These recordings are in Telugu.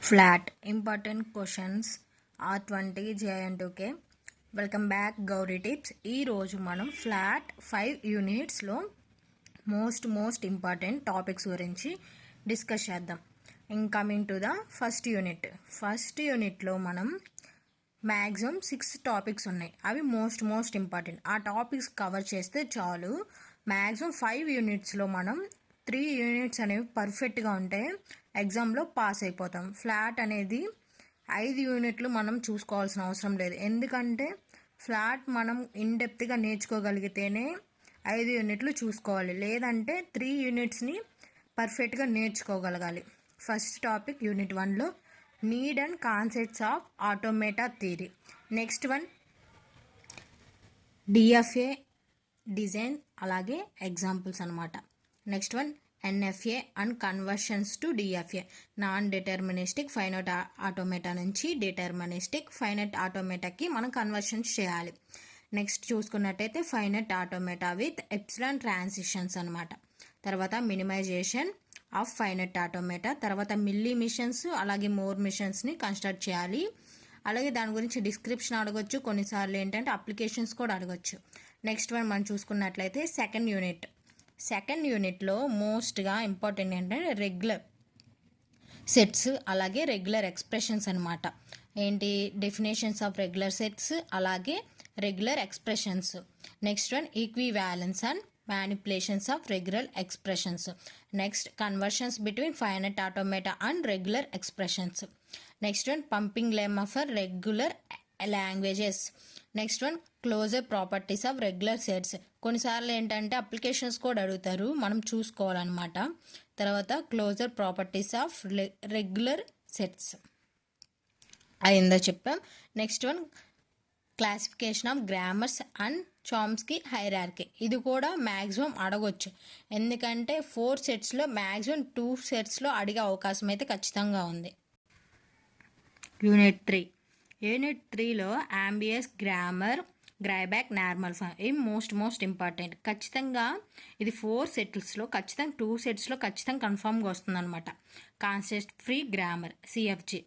Flat important questions R20 JN2K. Welcome back Gauri tips. ఈరోజు మనం ఫ్లాట్ 5 యూనిట్స్లో మోస్ట్ ఇంపార్టెంట్ టాపిక్స్ గురించి డిస్కస్ చేద్దాం. కమింగ్ టు ద ఫస్ట్ యూనిట్లో మనం మ్యాక్సిమం 6 టాపిక్స్ ఉన్నాయి. అవి మోస్ట్ ఇంపార్టెంట్. ఆ టాపిక్స్ కవర్ చేస్తే చాలు. మ్యాక్సిమం 5 యూనిట్స్లో మనం 3 యూనిట్స్ అనేవి పర్ఫెక్ట్గా ఉంటే ఎగ్జామ్లో పాస్ అయిపోతాం. ఫ్లాట్ అనేది 5 యూనిట్లు మనం చూసుకోవాల్సిన అవసరం లేదు. ఎందుకంటే ఫ్లాట్ మనం ఇన్డెప్త్గా నేర్చుకోగలిగితేనే 5 యూనిట్లు చూసుకోవాలి, లేదంటే 3 యూనిట్స్ని పర్ఫెక్ట్గా నేర్చుకోగలగాలి. ఫస్ట్ టాపిక్ యూనిట్ 1లో need and concepts of automata theory. Next one DFA design, అలాగే ఎగ్జాంపుల్స్ అనమాట. Next one NFA and conversions to DFA, non deterministic finite automata నుంచి డిటర్మినిస్టిక్ ఫైనైట్ ఆటోమేటాకి మనం కన్వర్షన్స్ చేయాలి. నెక్స్ట్ చూసుకున్నట్టయితే finite automata with epsilon transitions అనమాట. తర్వాత మినిమైజేషన్ ఆఫ్ ఫైనైట్ ఆటోమేటా, తర్వాత మిల్లీ మిషన్స్ అలాగే మోర్ మిషన్స్ని కన్స్ట్రక్ట్ చేయాలి. అలాగే దాని గురించి డిస్క్రిప్షన్ అడగొచ్చు, కొన్నిసార్లు ఏంటంటే అప్లికేషన్స్ కూడా అడగొచ్చు. నెక్స్ట్ వన్ మనం చూసుకున్నట్లయితే సెకండ్ యూనిట్లో మోస్ట్గా ఇంపార్టెంట్ ఏంటంటే రెగ్యులర్ సెట్స్ అలాగే రెగ్యులర్ ఎక్స్ప్రెషన్స్ అనమాట. ఏంటి డెఫినేషన్స్ ఆఫ్ రెగ్యులర్ సెట్స్ అలాగే regular expressions. Next one equivalence and manipulations of regular expressions. Next conversions between finite automata and regular expressions. Next one pumping lemma for regular languages. Next one closure properties of regular sets. కొన్నిసార్లు ఏంటంటే అప్లికేషన్స్ కూడా అడుగుతారు, మనం చూసుకోవాలన్నమాట. తర్వాత closure properties of regular sets అయిందో చెప్పాం. Next one classification of grammars and Chomsky hierarchy. ఇది కూడా మ్యాక్సిమం అడగొచ్చు, ఎందుకంటే 4 సెట్స్లో మ్యాక్సిమం 2 సెట్స్లో అడిగే అవకాశం అయితే ఖచ్చితంగా ఉంది. యూనిట్ 3లో ambiguous grammar, Greibach, normal form. ఇవి మోస్ట్ ఇంపార్టెంట్. ఖచ్చితంగా ఇది 4 సెట్స్లో ఖచ్చితంగా 2 సెట్స్లో ఖచ్చితంగా కన్ఫామ్గా వస్తుంది అనమాట. Context free grammar CFG.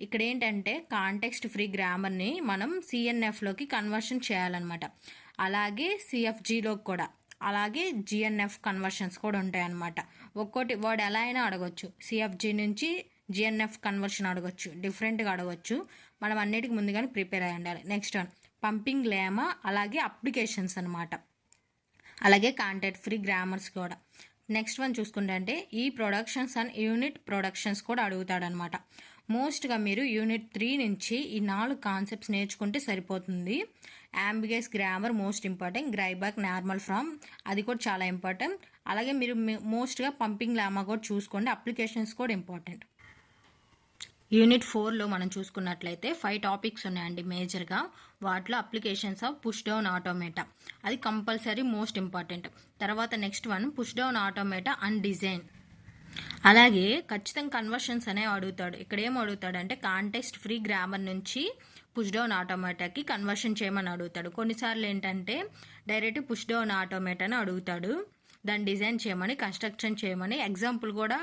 ఇక్కడ ఏంటంటే కాంటెక్స్ట్ ఫ్రీ గ్రామర్ని మనం సిఎన్ఎఫ్లోకి కన్వర్షన్ చేయాలన్నమాట. అలాగే సిఎఫ్జిలో కూడా, అలాగే జిఎన్ఎఫ్ కన్వర్షన్స్ కూడా ఉంటాయన్నమాట. ఒక్కోటి వాడు ఎలా అయినా అడగొచ్చు. సిఎఫ్జి నుంచి జిఎన్ఎఫ్ కన్వర్షన్ అడగొచ్చు, డిఫరెంట్గా అడగొచ్చు. మనం అన్నిటికి ముందుగానే ప్రిపేర్ అయ్యి ఉండాలి. నెక్స్ట్ వన్ పంపింగ్ లెమ్మా అలాగే అప్లికేషన్స్ అనమాట. అలాగే కాంటెక్స్ట్ ఫ్రీ గ్రామర్స్ కూడా. నెక్స్ట్ వన్ చూసుకుంటే అంటే ఈ ప్రొడక్షన్స్ అండ్ యూనిట్ ప్రొడక్షన్స్ కూడా అడుగుతాడనమాట. మోస్ట్గా మీరు యూనిట్ 3 నుంచి ఈ 4 కాన్సెప్ట్స్ నేర్చుకుంటే సరిపోతుంది. Ambiguous grammar most important, Greibach, normal form అది కూడా చాలా ఇంపార్టెంట్. అలాగే మీరు మోస్ట్గా పంపింగ్ లెమ్మా కూడా చూసుకోండి, అప్లికేషన్స్ కూడా ఇంపార్టెంట్. యూనిట్ 4లో మనం చూసుకున్నట్లయితే 5 టాపిక్స్ ఉన్నాయండి మేజర్గా. వాటిలో applications of push down automata అది కంపల్సరీ మోస్ట్ ఇంపార్టెంట్. తర్వాత next one push down automata and design. అలాగే ఖచ్చితంగా కన్వర్షన్స్ అనేవి అడుగుతాడు. ఇక్కడ ఏం అడుగుతాడంటే కాంటెక్స్ట్ ఫ్రీ గ్రామర్ నుంచి పుష్ డౌన్ ఆటోమేటాకి కన్వర్షన్ చేయమని అడుగుతాడు. కొన్నిసార్లు ఏంటంటే డైరెక్ట్ పుష్ డౌన్ ఆటోమేటాని అడుగుతాడు, దాన్ని డిజైన్ చేయమని, కన్స్ట్రక్షన్ చేయమని. ఎగ్జాంపుల్ కూడా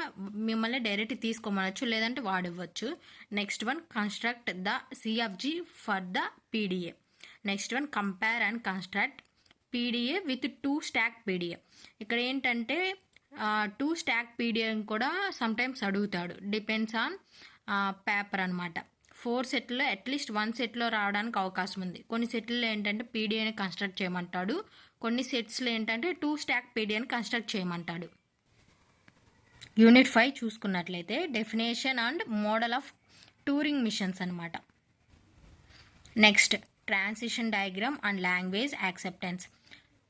మిమ్మల్ని డైరెక్ట్ తీసుకోమనొచ్చు, లేదంటే వాడివ్వచ్చు. Next one construct the CFG for the PDA. Next one compare and construct PDA with 2 stack PDA. ఇక్కడ ఏంటంటే 2 స్టాక్ పీడిఏ కూడా సమ్టైమ్స్ అడుగుతాడు, డిపెండ్స్ ఆన్ పేపర్ అనమాట. 4 సెట్లో అట్లీస్ట్ 1 సెట్లో రావడానికి అవకాశం ఉంది. కొన్ని సెట్లో ఏంటంటే పీడిఏని కన్స్ట్రక్ట్ చేయమంటాడు, కొన్ని సెట్స్లో ఏంటంటే 2 స్టాక్ పీడిఏని కన్స్ట్రక్ట్ చేయమంటాడు. యూనిట్ 5 చూసుకున్నట్లయితే definition and model of Turing machines అనమాట. Next transition diagram and language acceptance.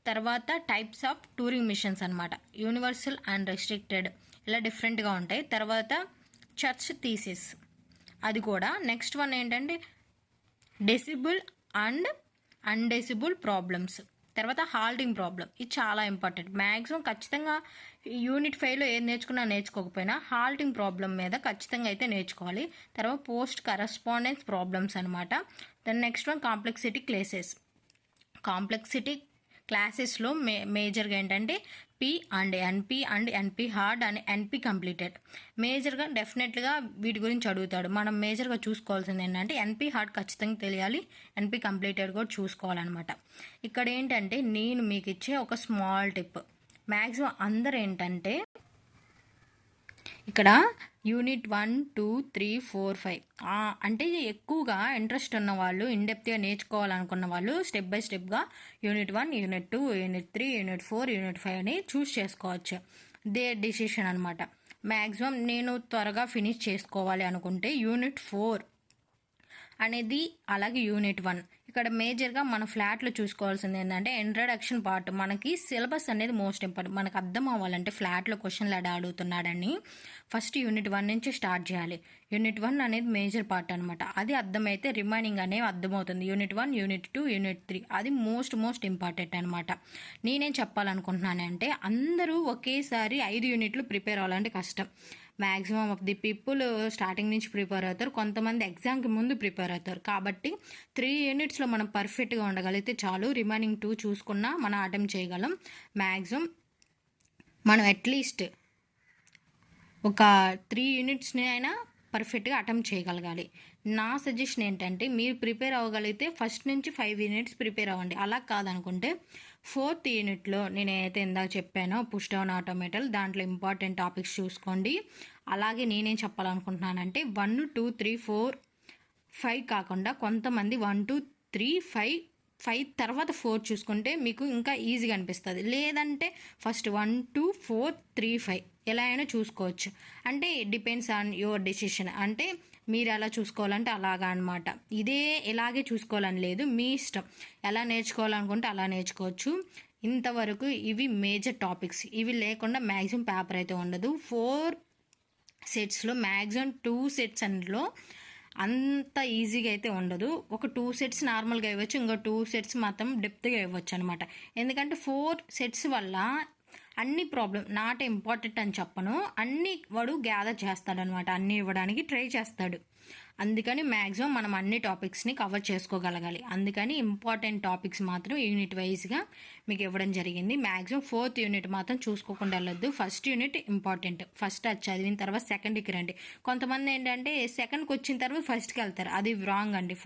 తర్వాత టైప్స్ ఆఫ్ టూరింగ్ మిషన్స్ అనమాట. యూనివర్సల్ అండ్ రెస్ట్రిక్టెడ్ ఇలా డిఫరెంట్గా ఉంటాయి. తర్వాత చర్చ్ థీసిస్ అది కూడా. నెక్స్ట్ వన్ ఏంటంటే డెసిబుల్ అండ్ అన్డెసిబుల్ ప్రాబ్లమ్స్. తర్వాత హాల్టింగ్ ప్రాబ్లం, ఇది చాలా ఇంపార్టెంట్. మ్యాక్సిమం ఖచ్చితంగా యూనిట్ 5లో ఏది నేర్చుకోకపోయినా హాల్టింగ్ ప్రాబ్లం మీద ఖచ్చితంగా అయితే నేర్చుకోవాలి. తర్వాత పోస్ట్ కరస్పాండెన్స్ ప్రాబ్లమ్స్ అనమాట. దెన్ నెక్స్ట్ వన్ కాంప్లెక్సిటీ క్లాసెస్లో మేజర్గా ఏంటంటే ఎన్పి అండ్ ఎన్పి హార్డ్ అండ్ ఎన్పి కంప్లీటెడ్. మేజర్గా డెఫినెట్గా వీటి గురించి అడుగుతాడు. మనం మేజర్గా చూసుకోవాల్సింది ఏంటంటే ఎన్పి హార్డ్ ఖచ్చితంగా తెలియాలి, ఎన్పి కంప్లీటెడ్ కూడా చూసుకోవాలన్నమాట. ఇక్కడ ఏంటంటే నేను మీకు ఇచ్చే ఒక స్మాల్ టిప్, మ్యాక్సిమం అందరు ఏంటంటే ఇక్కడ యూనిట్ 1, 2, 3, 4, 5 అంటే ఎక్కువగా ఇంట్రెస్ట్ ఉన్న వాళ్ళు, ఇన్డెప్త్గా నేర్చుకోవాలనుకున్న వాళ్ళు స్టెప్ బై స్టెప్గా unit 1, unit 2, unit 3, unit 4, unit 5 అని చూస్ చేసుకోవచ్చు. దే డిసిషన్ అనమాట. మ్యాక్సిమం నేను త్వరగా ఫినిష్ చేసుకోవాలి అనుకుంటే యూనిట్ 4 అనేది, అలాగే యూనిట్ 1. ఇక్కడ మేజర్గా మన ఫ్లాట్లో చూసుకోవాల్సింది ఏంటంటే ఇంట్రడక్షన్ పార్ట్. మనకి సిలబస్ అనేది మోస్ట్ ఇంపార్టెంట్. మనకు అర్థం అవ్వాలంటే ఫ్లాట్లో క్వశ్చన్లు ఎలా అడుగుతున్నాడని ఫస్ట్ యూనిట్ 1 నుంచి స్టార్ట్ చేయాలి. యూనిట్ 1 అనేది మేజర్ పార్ట్ అనమాట. అది అర్థమైతే రిమైనింగ్ అనేవి అర్థమవుతుంది. యూనిట్ 1, యూనిట్ 2, యూనిట్ 3 అది మోస్ట్ ఇంపార్టెంట్ అనమాట. నేనేం చెప్పాలనుకుంటున్నానంటే అందరూ ఒకేసారి 5 యూనిట్లు ప్రిపేర్ అవ్వాలంటే కష్టం. Maximum of the people starting నుంచి ప్రిపేర్ అవుతారు, కొంతమంది ఎగ్జామ్కి ముందు ప్రిపేర్ అవుతారు. కాబట్టి 3 యూనిట్స్లో మనం పర్ఫెక్ట్గా ఉండగలిగితే చాలు. రిమైనింగ్ 2 చూసుకున్నా మనం అటెంప్ట్ చేయగలం. మ్యాక్సిమం మనం అట్లీస్ట్ ఒక 3 యూనిట్స్ని అయినా పర్ఫెక్ట్గా అటెంప్ట్ చేయగలగాలి. నా సజెషన్ ఏంటంటే మీరు ప్రిపేర్ అవ్వగలిగితే ఫస్ట్ నుంచి 5 యూనిట్స్ ప్రిపేర్ అవ్వండి. అలా కాదనుకుంటే 4th యూనిట్లో నేను ఏదైతే ఇందాక చెప్పానో పుష్ డౌన్ ఆటోమేటల్, దాంట్లో ఇంపార్టెంట్ టాపిక్స్ చూసుకోండి. అలాగే నేనేం చెప్పాలనుకుంటున్నానంటే 1, 2, 3, 4, 5 కాకుండా కొంతమంది 1, 2, 3, 5 తర్వాత 4 చూసుకుంటే మీకు ఇంకా ఈజీగా అనిపిస్తుంది. లేదంటే ఫస్ట్ 1, 2, 4, 3, 5 ఎలా అయినా చూసుకోవచ్చు. అంటే డిపెండ్స్ ఆన్ యువర్ డెసిషన్. అంటే మీరు ఎలా చూసుకోవాలంటే అలాగా అనమాట. ఇలాగే చూసుకోవాలని లేదు, మీ ఇష్టం. ఎలా నేర్చుకోవాలనుకుంటే అలా నేర్చుకోవచ్చు. ఇంతవరకు ఇవి మేజర్ టాపిక్స్. ఇవి లేకుండా మ్యాక్సిమం పేపర్ అయితే ఉండదు. 4 సెట్స్లో మ్యాక్సిమం 2 సెట్స్ అందులో అంత ఈజీగా అయితే ఉండదు. ఒక 2 సెట్స్ నార్మల్గా ఇవ్వచ్చు, ఇంకో 2 సెట్స్ మాత్రం డెప్త్గా ఇవ్వచ్చు అనమాట. ఎందుకంటే 4 సెట్స్ వల్ల అన్ని ప్రాబ్లం నాట్ ఇంపార్టెంట్ అని చెప్పను, అన్ని వాడు గ్యాదర్ చేస్తాడనమాట, అన్నీ ఇవ్వడానికి ట్రై చేస్తాడు. అందుకని మ్యాక్సిమం మనం అన్ని టాపిక్స్ని కవర్ చేసుకోగలగాలి. అందుకని ఇంపార్టెంట్ టాపిక్స్ మాత్రం యూనిట్ వైజ్గా మీకు ఇవ్వడం జరిగింది. మ్యాక్సిమం 4th యూనిట్ మాత్రం చూసుకోకుండా వెళ్ళొద్దు. ఫస్ట్ యూనిట్ ఇంపార్టెంట్, ఫస్ట్ అది చదివిన తర్వాత సెకండ్కి రండి. కొంతమంది ఏంటంటే సెకండ్కి వచ్చిన తర్వాత ఫస్ట్కి వెళ్తారు, అది రాంగ్ అండి.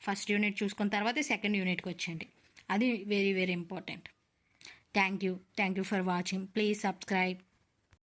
ఫస్ట్ యూనిట్ చూసుకున్న తర్వాత సెకండ్ యూనిట్కి వచ్చేయండి. అది very important. Thank you for watching. Please subscribe.